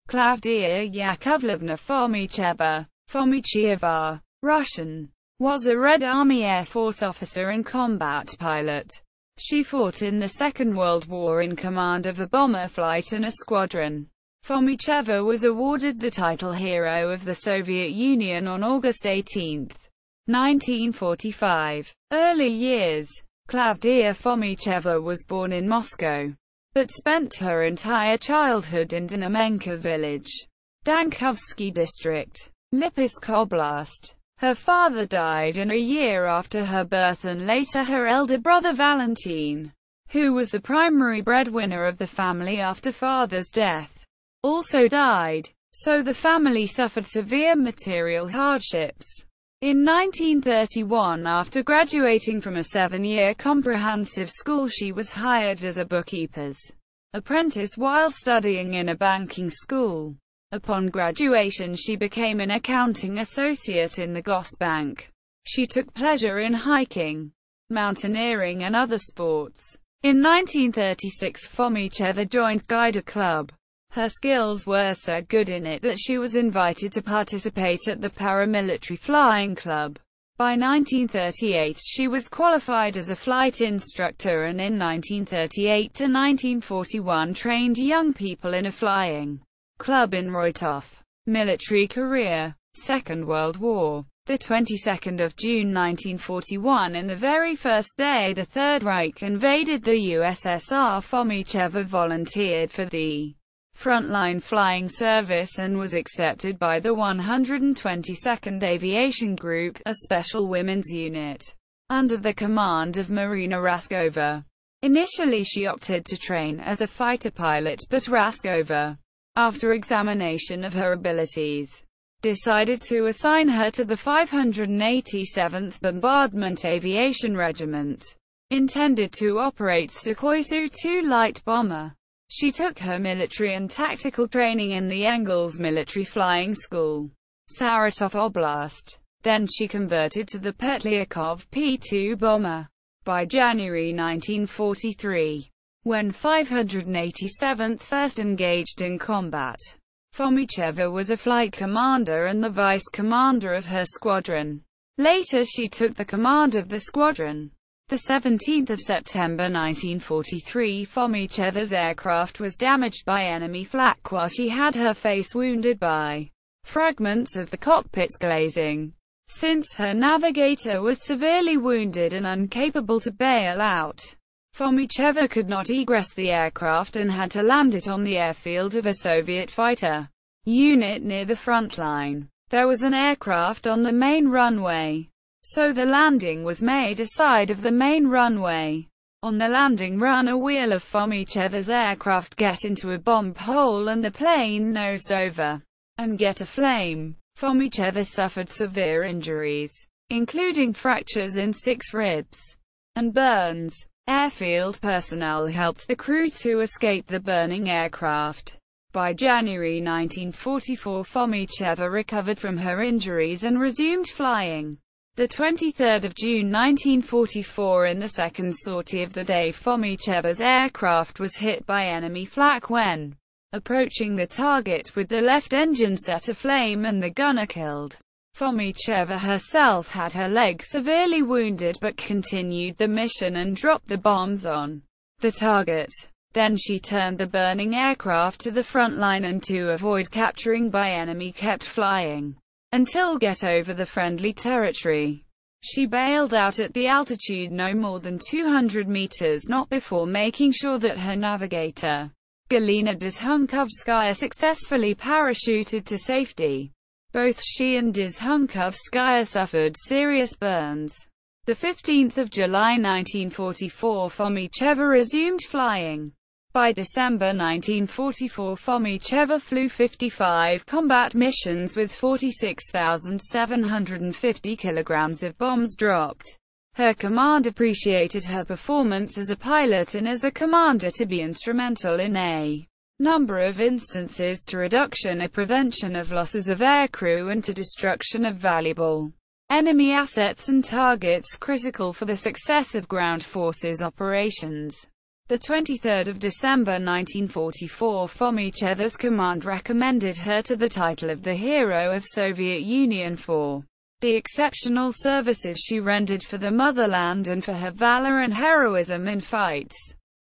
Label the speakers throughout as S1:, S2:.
S1: Klavdia Yakovlevna Fomicheva, Fomichyova, Russian, was a Red Army Air Force officer and combat pilot. She fought in the Second World War in command of a bomber flight and a squadron. Fomicheva was awarded the title Hero of the Soviet Union on August 18, 1945. Early years. Klavdia Fomicheva was born in Moscow, but spent her entire childhood in Dynamenka village, Dankovsky district, Lipetsk Oblast. Her father died in a year after her birth, and later her elder brother Valentin, who was the primary breadwinner of the family after father's death, also died, so the family suffered severe material hardships. In 1931, after graduating from a 7-year comprehensive school, she was hired as a bookkeeper's apprentice while studying in a banking school. Upon graduation, she became an accounting associate in the Gosbank. She took pleasure in hiking, mountaineering and other sports. In 1936, Fomicheva joined Guide Club. Her skills were so good in it that she was invited to participate at the paramilitary flying club. By 1938 she was qualified as a flight instructor, and in 1938 to 1941 trained young people in a flying club in Roitov. Military career. Second World War. The 22nd of June 1941, in the very first day the Third Reich invaded the USSR, Fomicheva volunteered for the frontline flying service and was accepted by the 122nd Aviation Group, a special women's unit, under the command of Marina Raskova. Initially she opted to train as a fighter pilot, but Raskova, after examination of her abilities, decided to assign her to the 587th Bombardment Aviation Regiment, intended to operate Sukhoi Su-2 light bomber. She took her military and tactical training in the Engels Military Flying School, Saratov Oblast. Then she converted to the Petlyakov P-2 bomber. By January 1943, when 587th first engaged in combat, Fomicheva was a flight commander and the vice commander of her squadron. Later she took the command of the squadron. The 17th of September 1943, Fomicheva's aircraft was damaged by enemy flak while she had her face wounded by fragments of the cockpit's glazing. Since her navigator was severely wounded and incapable to bail out, Fomicheva could not egress the aircraft and had to land it on the airfield of a Soviet fighter unit near the front line. There was an aircraft on the main runway, so the landing was made aside of the main runway. On the landing run, a wheel of Fomicheva's aircraft get into a bomb hole and the plane nosed over and get aflame. Fomicheva suffered severe injuries, including fractures in 6 ribs and burns. Airfield personnel helped the crew to escape the burning aircraft. By January 1944, Fomicheva recovered from her injuries and resumed flying. The 23rd of June 1944, in the second sortie of the day, Fomicheva's aircraft was hit by enemy flak when approaching the target with the left engine set aflame and the gunner killed. Fomicheva herself had her leg severely wounded but continued the mission and dropped the bombs on the target. Then she turned the burning aircraft to the front line and, to avoid capturing by enemy, kept flying until get over the friendly territory. She bailed out at the altitude no more than 200 meters, not before making sure that her navigator, Galina Dzhunkovskaya, successfully parachuted to safety. Both she and Dzhunkovskaya suffered serious burns. The 15th of July 1944, Fomicheva resumed flying. By December 1944, Fomicheva flew 55 combat missions with 46,750 kilograms of bombs dropped. Her command appreciated her performance as a pilot and as a commander to be instrumental in a number of instances to reduction or prevention of losses of aircrew and to destruction of valuable enemy assets and targets critical for the success of ground forces operations. The 23rd of December 1944, Fomicheva's command recommended her to the title of the Hero of Soviet Union for the exceptional services she rendered for the motherland and for her valor and heroism in fights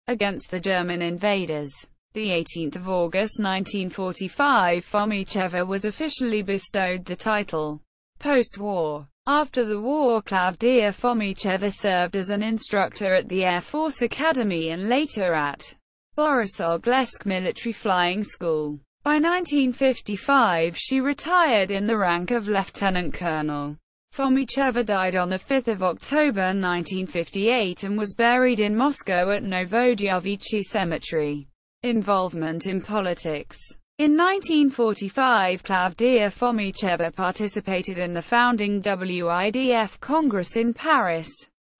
S1: against the German invaders. The 18th of August 1945, Fomicheva was officially bestowed the title. Post-war. After the war, Klavdia Fomicheva served as an instructor at the Air Force Academy and later at Borisoglesk Military Flying School. By 1955, she retired in the rank of lieutenant colonel. Fomicheva died on 5 October 1958 and was buried in Moscow at Novodevichy Cemetery. Involvement in politics. In 1945, Klavdia Fomicheva participated in the founding WIDF Congress in Paris.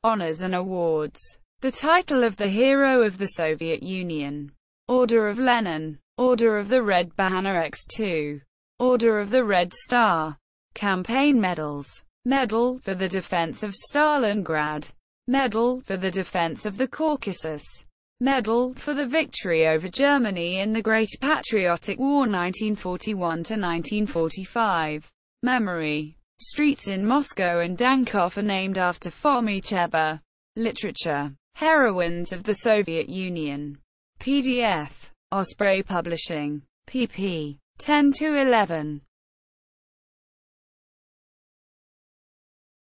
S1: Honors and awards. The title of the Hero of the Soviet Union. Order of Lenin. Order of the Red Banner X2. Order of the Red Star. Campaign medals. Medal for the Defense of Stalingrad. Medal for the Defense of the Caucasus. Medal for the victory over Germany in the Great Patriotic War 1941–1945. Memory. Streets in Moscow and Dankov are named after Fomicheva. Literature. Heroines of the Soviet Union. PDF. Osprey Publishing. pp. 10–11.